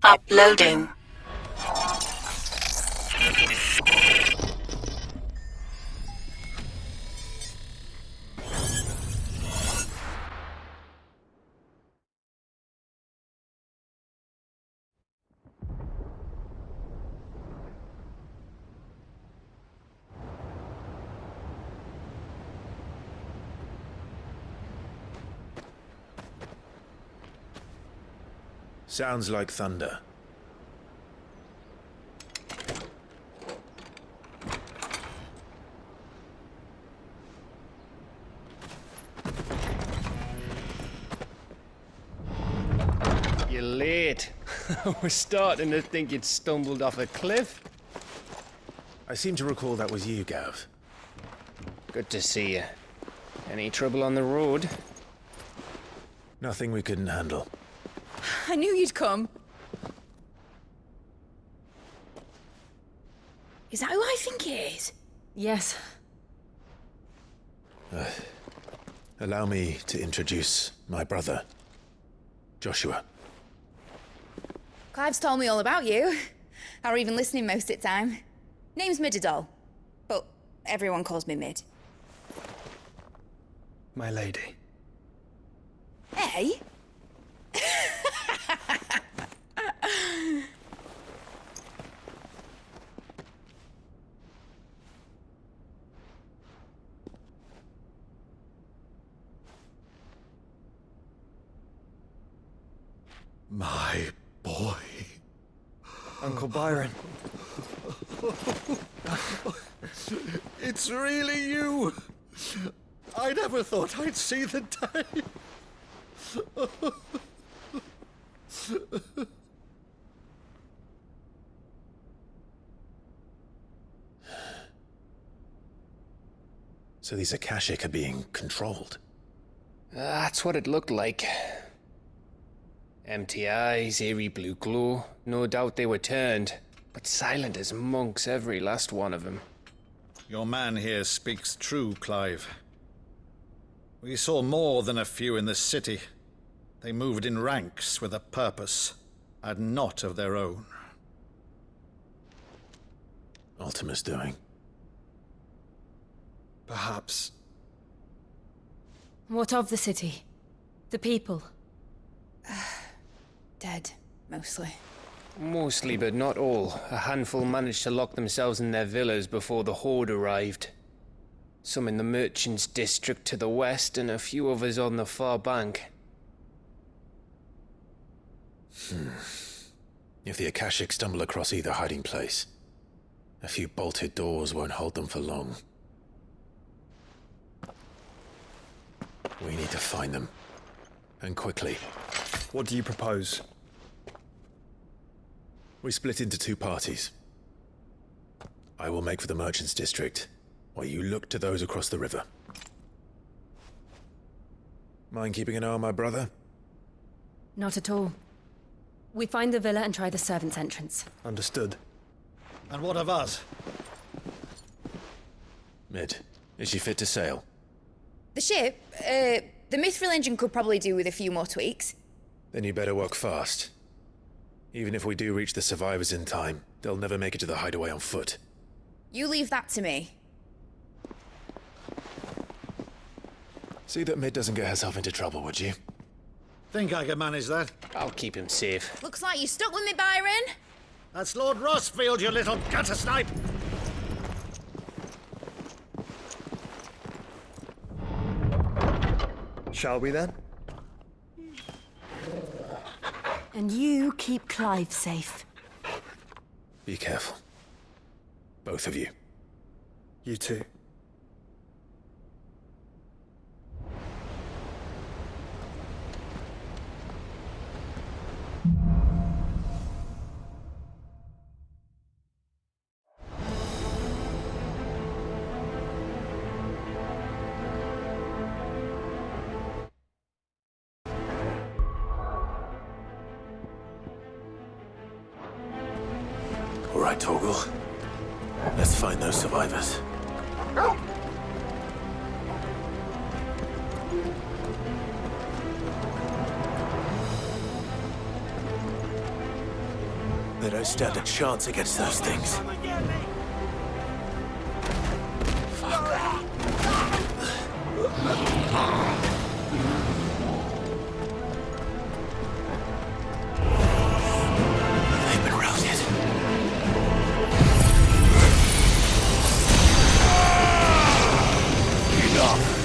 Uploading. Sounds like thunder. You're late. I was starting to think you'd stumbled off a cliff. I seem to recall that was you, Gav. Good to see you. Any trouble on the road? Nothing we couldn't handle. I knew you'd come. Is that who I think it is? Yes. Allow me to introduce my brother, Joshua. Clive's told me all about you. Or even listening most of the time. Name's Midadol, but everyone calls me Mid. My lady. Hey? My boy. Uncle Byron. It's really you. I never thought I'd see the day. So these Akashic are being controlled. That's what it looked like. Empty eyes, eerie blue glow. No doubt they were turned, but silent as monks, every last one of them. Your man here speaks true, Clive. We saw more than a few in the city. They moved in ranks with a purpose, and not of their own. Ultima's doing. Perhaps. What of the city? The people? Dead, mostly. Mostly, but not all. A handful managed to lock themselves in their villas before the Horde arrived. Some in the Merchants' District to the west, and a few others on the far bank. If the Akashic stumble across either hiding place, a few bolted doors won't hold them for long. We need to find them. And quickly. What do you propose? We split into two parties. I will make for the Merchants' District, while you look to those across the river. Mind keeping an eye on my brother? Not at all. We find the villa and try the servants' entrance. Understood. And what of us? Mid, is she fit to sail? The ship, the Mithril engine could probably do with a few more tweaks. Then you better work fast. Even if we do reach the survivors in time, they'll never make it to the hideaway on foot. You leave that to me. See that Mid doesn't get herself into trouble, would you? Think I can manage that? I'll keep him safe. Looks like you stuck with me, Byron. That's Lord Rossfield, you little gutter snipe! Shall we then? And you keep Clive safe. Be careful. Both of you. You too. All right, Torgal. Let's find those survivors. They don't stand a chance against those things. They've been routed. Enough.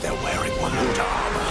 They're wearing Waluda armor.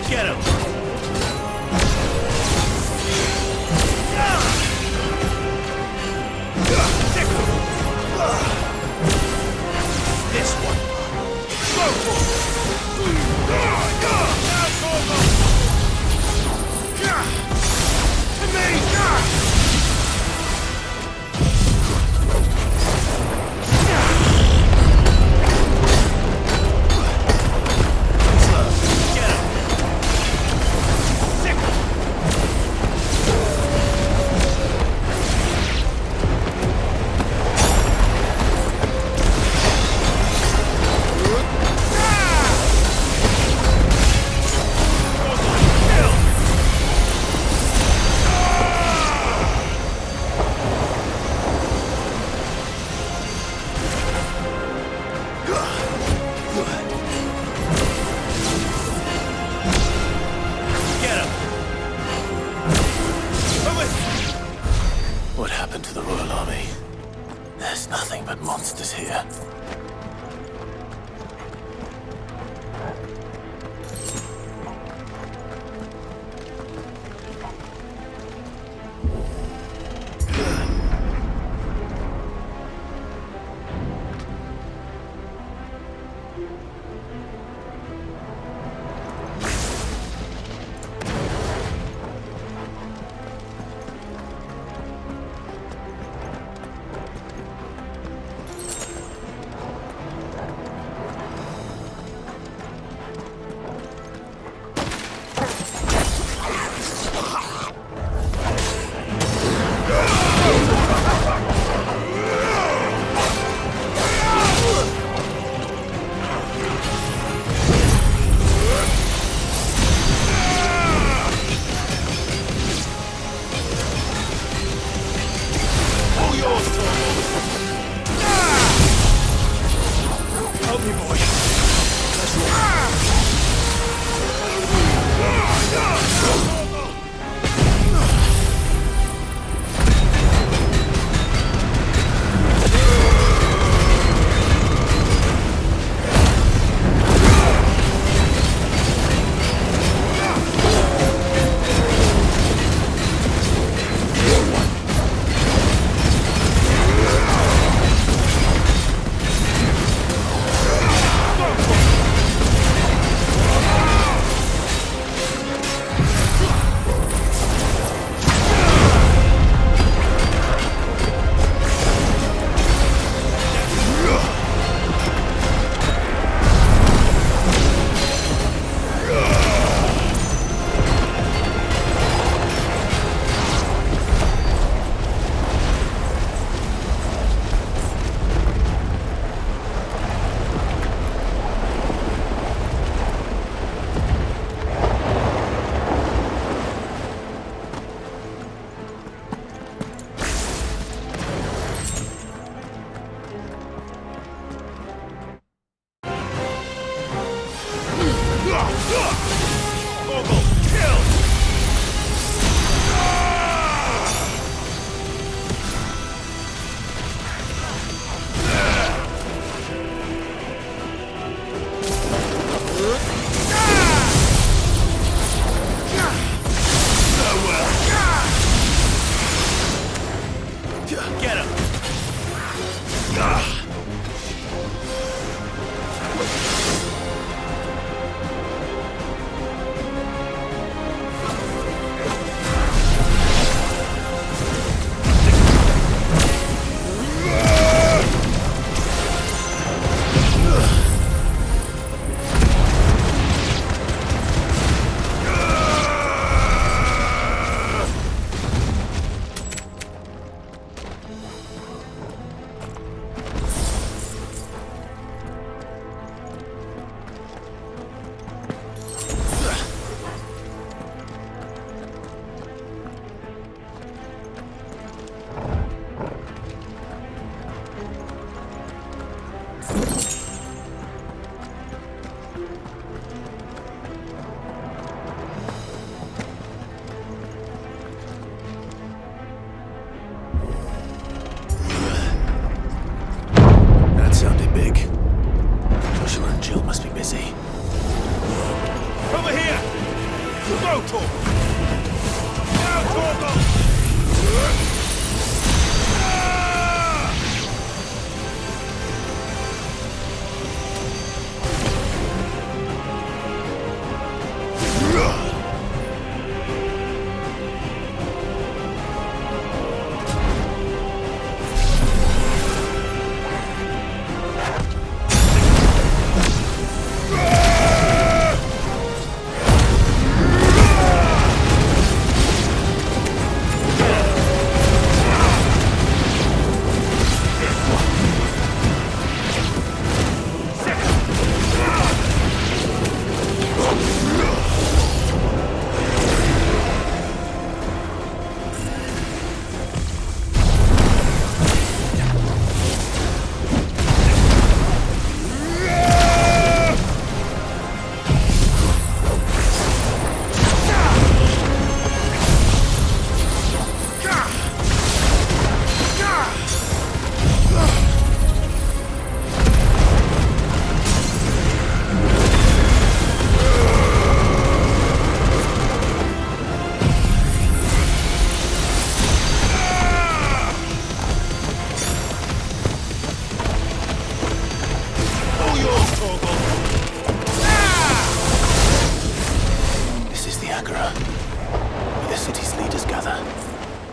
Get him! This one. Go for What happened to the Royal Army? There's nothing but monsters here.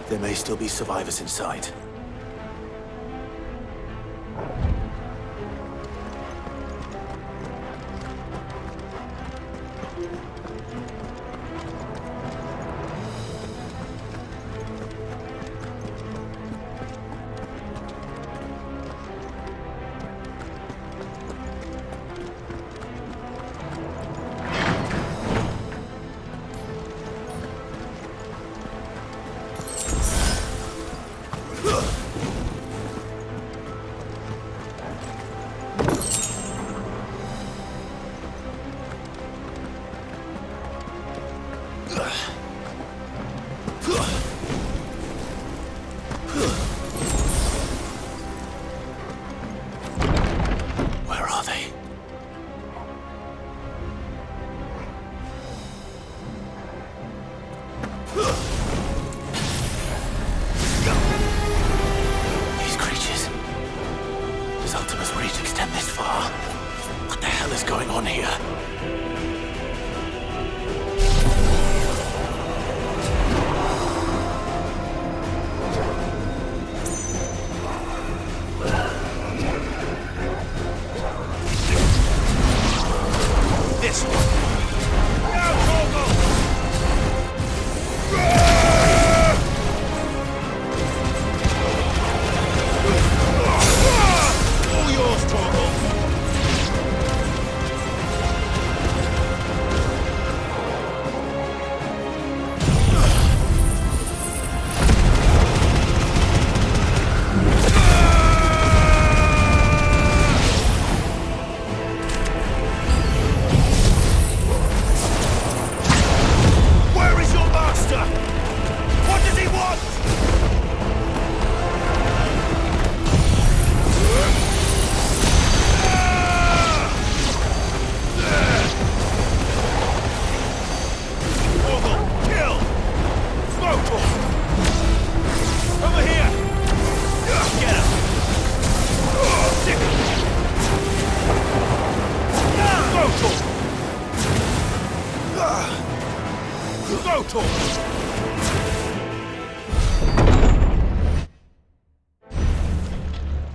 There may still be survivors inside. Where are they? These creatures. Does Ultima's reach extend this far? What the hell is going on here? This one. Now, Torgal! All yours, Torgal!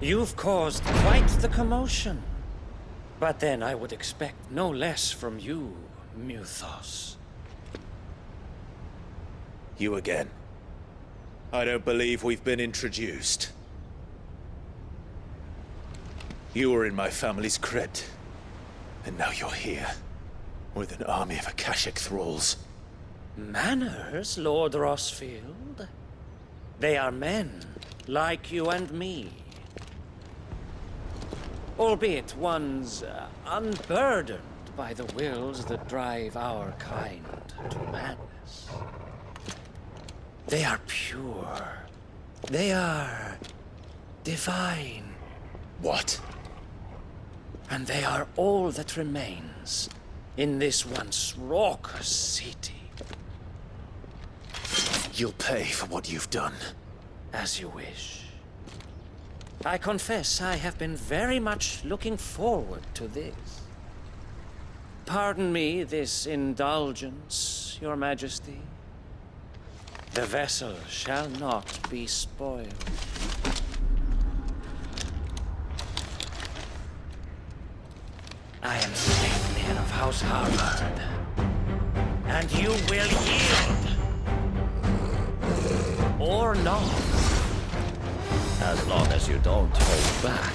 You've caused quite the commotion. But then I would expect no less from you, Muthos. You again. I don't believe we've been introduced. You were in my family's crypt, and now you're here, with an army of Akashic thralls. Manners, Lord Rossfield? They are men, like you and me. Albeit ones unburdened by the wills that drive our kind to madness. They are pure. They are divine. What? And they are all that remains in this once raucous city. You'll pay for what you've done. As you wish. I confess I have been very much looking forward to this. Pardon me this indulgence, Your Majesty. The vessel shall not be spoiled. I am Sleipnir of House Harvard, and you will yield. Or not. As long as you don't hold back.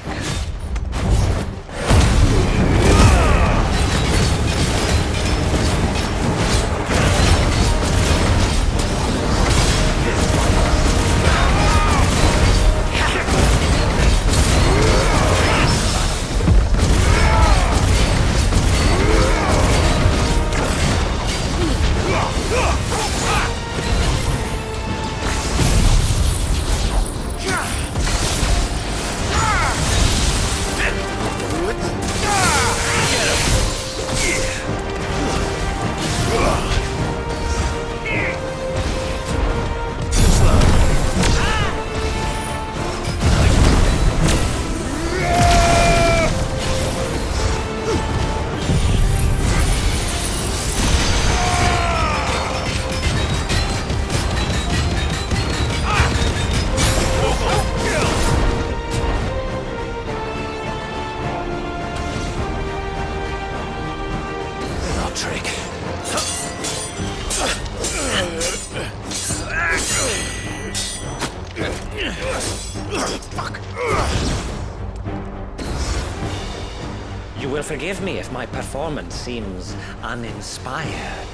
You will forgive me if my performance seems uninspired.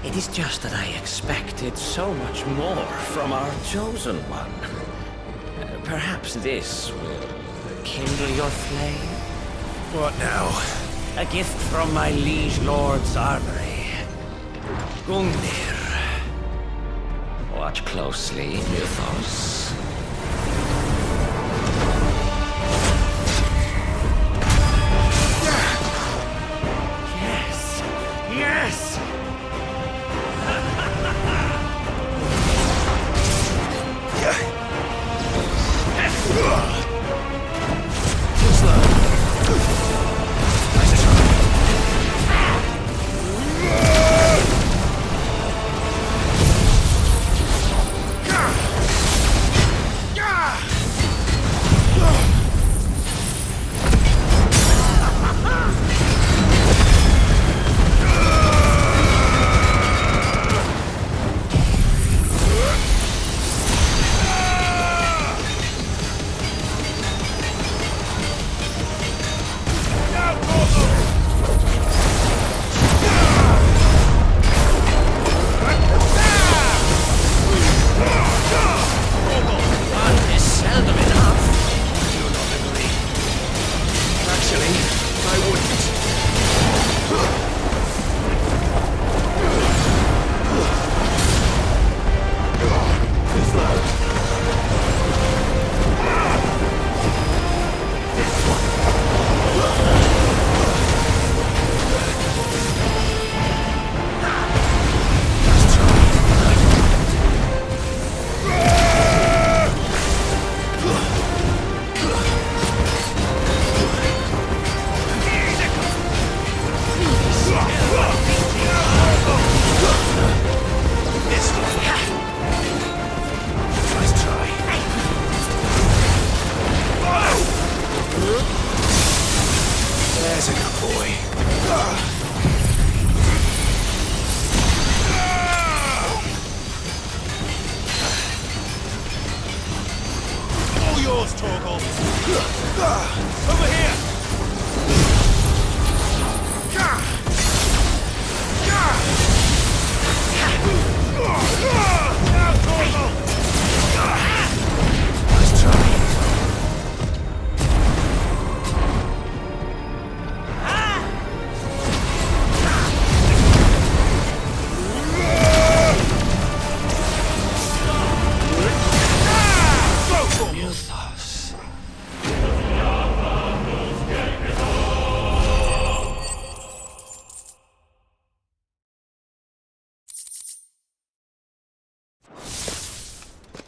It is just that I expected so much more from our chosen one. Perhaps this will kindle your flame? What now? A gift from my liege lord's armory. Gungnir. Watch closely, Muthos. Yes! Yes!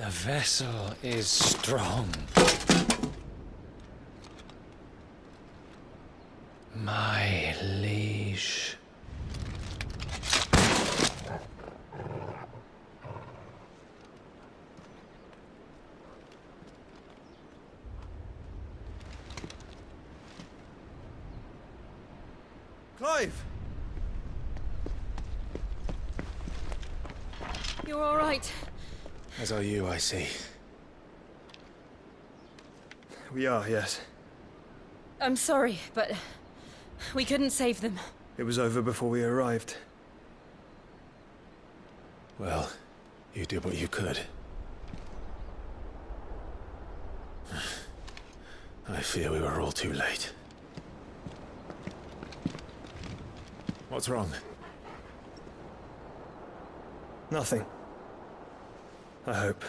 The vessel is strong. My liege. Clive! You're all right. As are you, I see. We are, yes. I'm sorry, but we couldn't save them. It was over before we arrived. Well, you did what you could. I fear we were all too late. What's wrong? Nothing. I hope.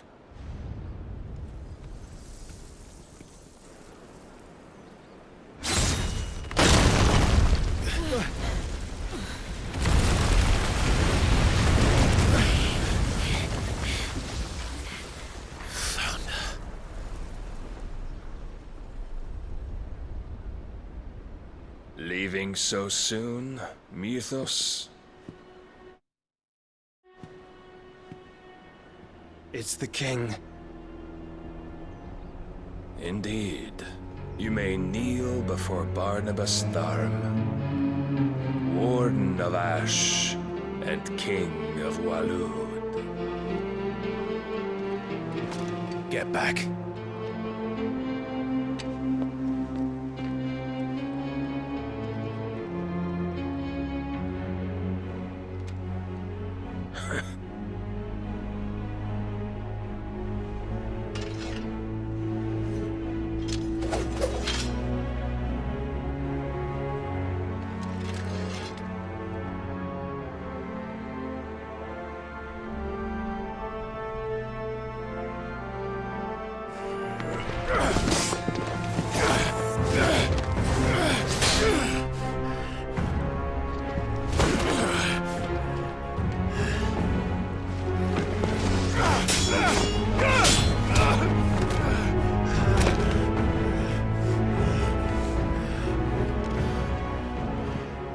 Leaving so soon, Mythos? It's the king. Indeed. You may kneel before Barnabas Tharm, Warden of Ash and King of Waloed. Get back.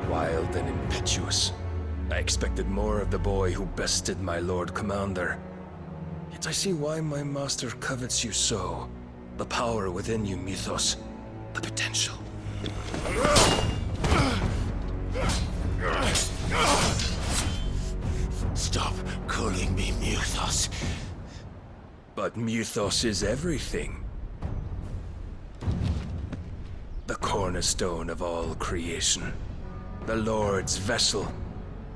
Wild and impetuous. I expected more of the boy who bested my Lord Commander. Yet I see why my master covets you so. The power within you, Mythos. The potential. Stop calling me Mythos. But Mythos is everything. The cornerstone of all creation. The Lord's vessel.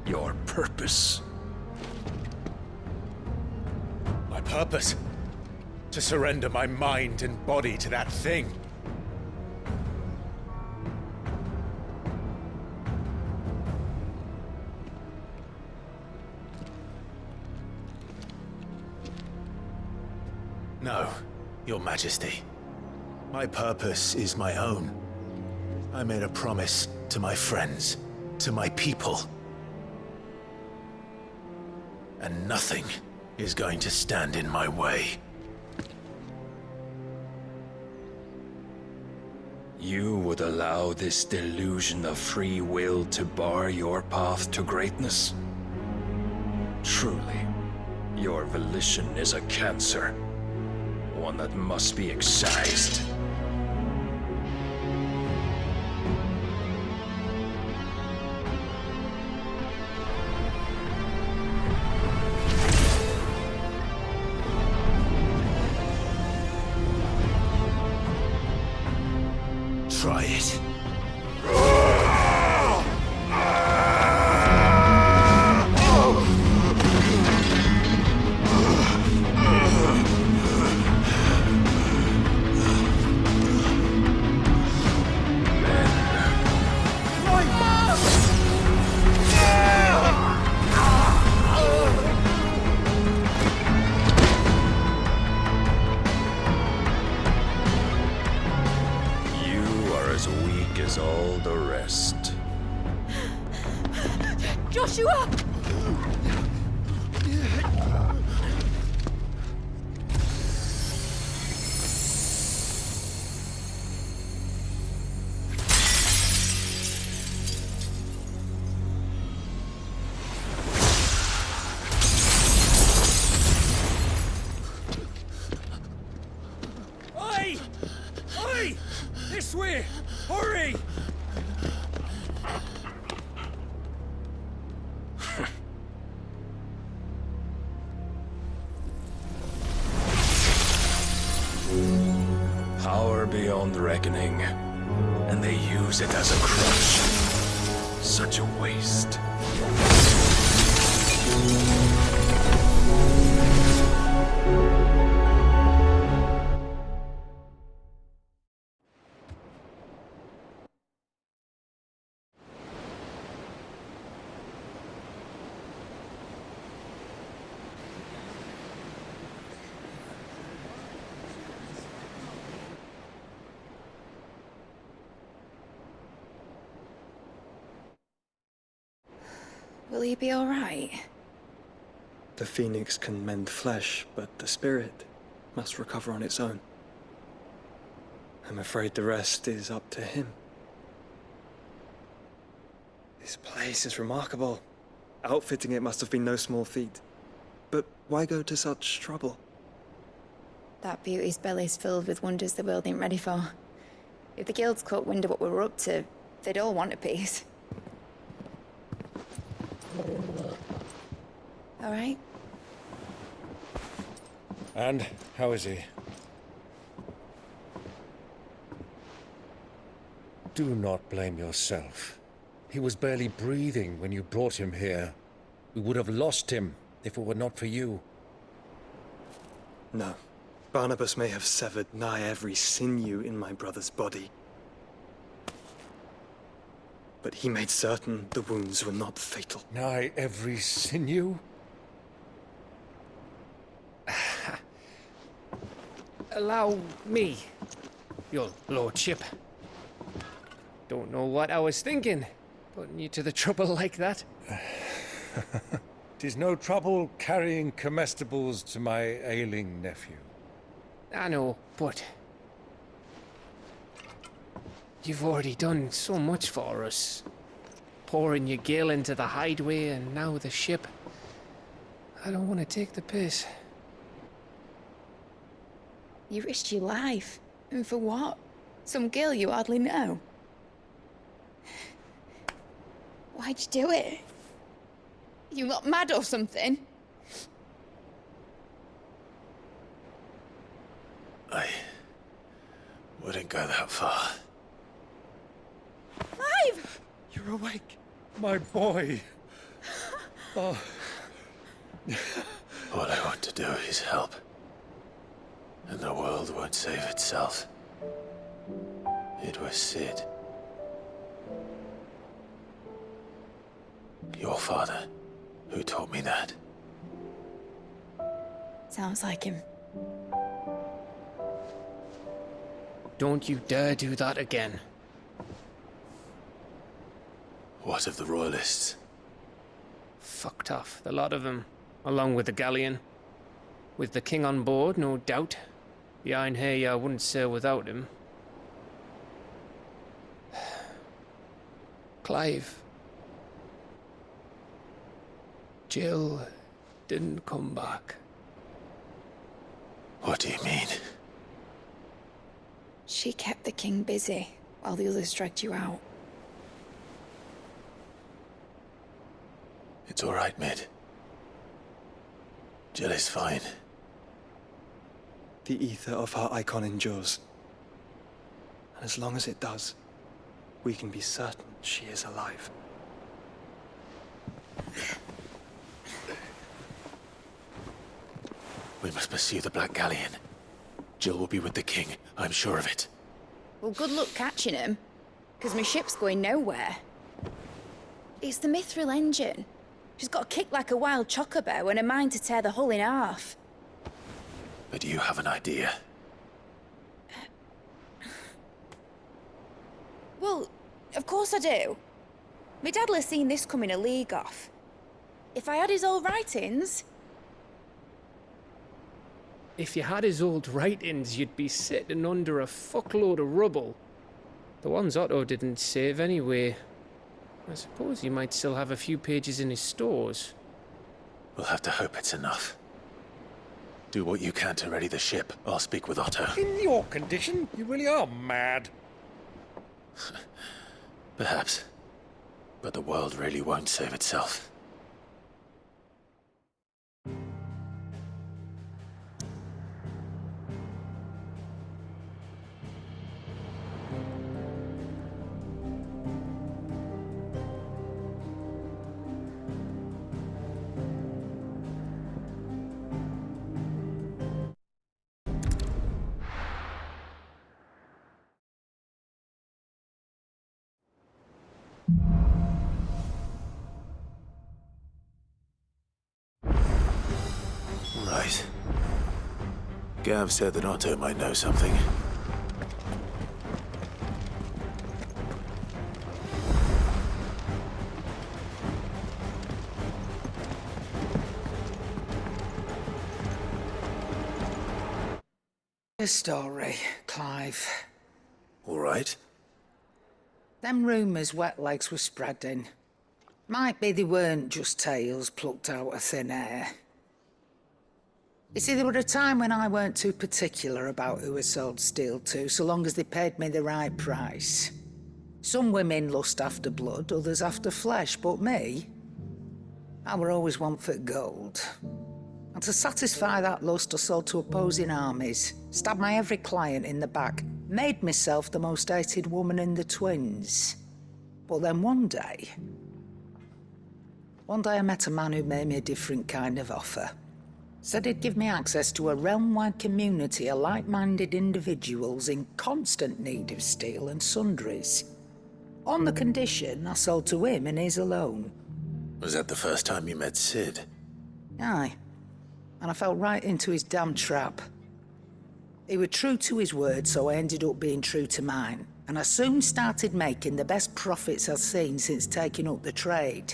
Your purpose. My purpose? To surrender my mind and body to that thing. No, Your Majesty. My purpose is my own. I made a promise to my friends, to my people. And nothing is going to stand in my way. You would allow this delusion of free will to bar your path to greatness? Truly, your volition is a cancer. One that must be excised. Try it. As all the rest. Joshua! beyond reckoning, and they use it as a crutch. Such a waste. Will he be alright? The phoenix can mend flesh, but the spirit must recover on its own. I'm afraid the rest is up to him. This place is remarkable. Outfitting it must have been no small feat. But why go to such trouble? That beauty's belly's filled with wonders the world ain't ready for. If the guilds caught wind of what we were up to, they'd all want a piece. All right? And how is he? Do not blame yourself. He was barely breathing when you brought him here. We would have lost him if it were not for you. No. Barnabas may have severed nigh every sinew in my brother's body. But he made certain the wounds were not fatal. Nigh every sinew? Allow me, your lordship. Don't know what I was thinking, putting you to the trouble like that. 'Tis no trouble carrying comestibles to my ailing nephew. I know, but you've already done so much for us. Pouring your gale into the hideaway and now the ship. I don't want to take the piss. You risked your life. And for what? Some girl you hardly know. Why'd you do it? You not mad or something? I wouldn't go that far. Clive! You're awake, my boy. Oh. All I want to do is help. And the world won't save itself. It was Sid. Your father, who taught me that. Sounds like him. Don't you dare do that again. What of the Royalists? Fucked off, the lot of them, along with the galleon. With the king on board, no doubt. Behind here, I wouldn't sail without him. Clive. Jill didn't come back. What do you mean? She kept the king busy while the others dragged you out. It's all right, Mid. Jill is fine. The ether of her icon endures. And as long as it does, we can be certain she is alive. We must pursue the Black Galleon. Jill will be with the king, I'm sure of it. Well, good luck catching him, because my ship's going nowhere. It's the Mithril engine. She's got a kick like a wild chocobo and a mind to tear the hull in half. But you have an idea. Well, of course I do. My dad'll have seen this coming a league off. If I had his old writings... If you had his old writings, you'd be sitting under a fuckload of rubble. The ones Otto didn't save anyway. I suppose you might still have a few pages in his stores. We'll have to hope it's enough. Do what you can to ready the ship. I'll speak with Otto. In your condition, you really are mad. Perhaps. But the world really won't save itself. Right. Gav said that Otto might know something. A story, Clive. All right. Them rumours Wetlegs were spreading. Might be they weren't just tales plucked out of thin air. You see, there were a time when I weren't too particular about who I sold steel to, so long as they paid me the right price. Some women lust after blood, others after flesh, but me, I were always one for gold. And to satisfy that lust, I sold to opposing armies, stabbed my every client in the back, made myself the most hated woman in the twins. But then one day I met a man who made me a different kind of offer. Said he'd give me access to a realm-wide community of like-minded individuals in constant need of steel and sundries. On the condition I sold to him and his alone. Was that the first time you met Sid? Aye. And I fell right into his damn trap. He was true to his word, so I ended up being true to mine. And I soon started making the best profits I've seen since taking up the trade.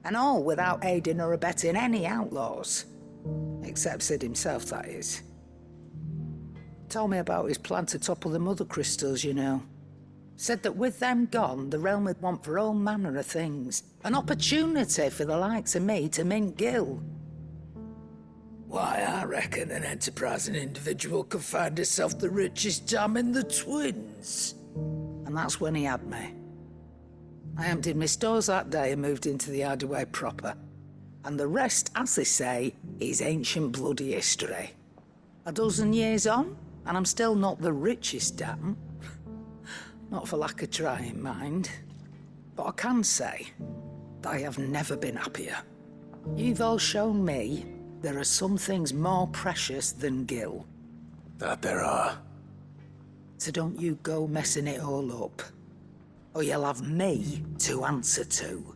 And all without aiding or abetting any outlaws. Except Sid himself, that is. Told me about his plan to topple the mother crystals, you know. Said that with them gone, the realm would want for all manner of things. An opportunity for the likes of me to mint gil. Why, I reckon an enterprising individual could find himself the richest dam in the twins. And that's when he had me. I emptied my stores that day and moved into the hideaway proper. And the rest, as they say, is ancient bloody history. A dozen years on, and I'm still not the richest dam. Not for lack of trying, mind. But I can say that I have never been happier. You've all shown me there are some things more precious than gil. That there are. So don't you go messing it all up, or you'll have me to answer to.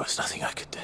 was nothing I could do.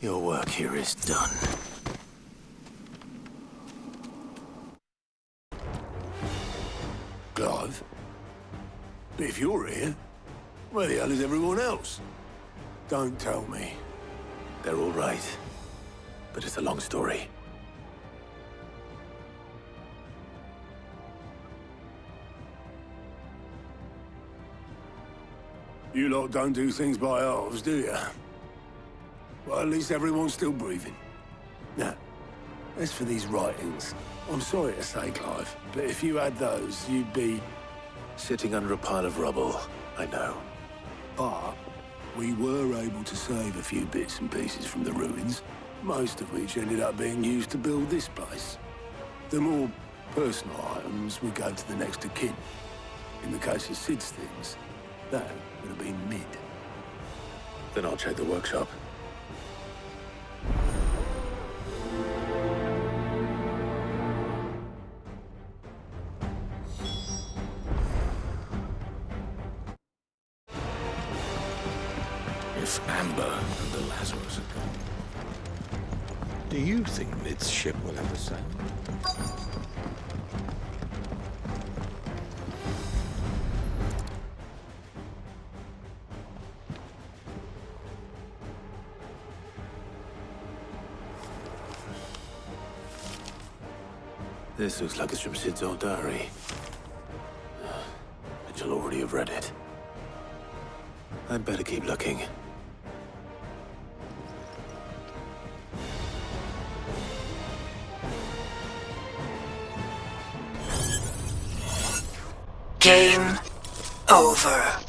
Your work here is done. Clive? But if you're here, where the hell is everyone else? Don't tell me. They're all right. But it's a long story. You lot don't do things by halves, do you? Well, at least everyone's still breathing. Now, as for these writings, I'm sorry to say, Clive, but if you had those, you'd be... Sitting under a pile of rubble, I know. But we were able to save a few bits and pieces from the ruins, most of which ended up being used to build this place. The more personal items would go to the next of kin. In the case of Sid's things, that would have been mid. Then I'll check the workshop. If Amber and the Lazarus are gone, do you think Mid's ship will ever sail? This looks like it's from Sid's old diary. Mitchell already have read it. I'd better keep looking. Game over.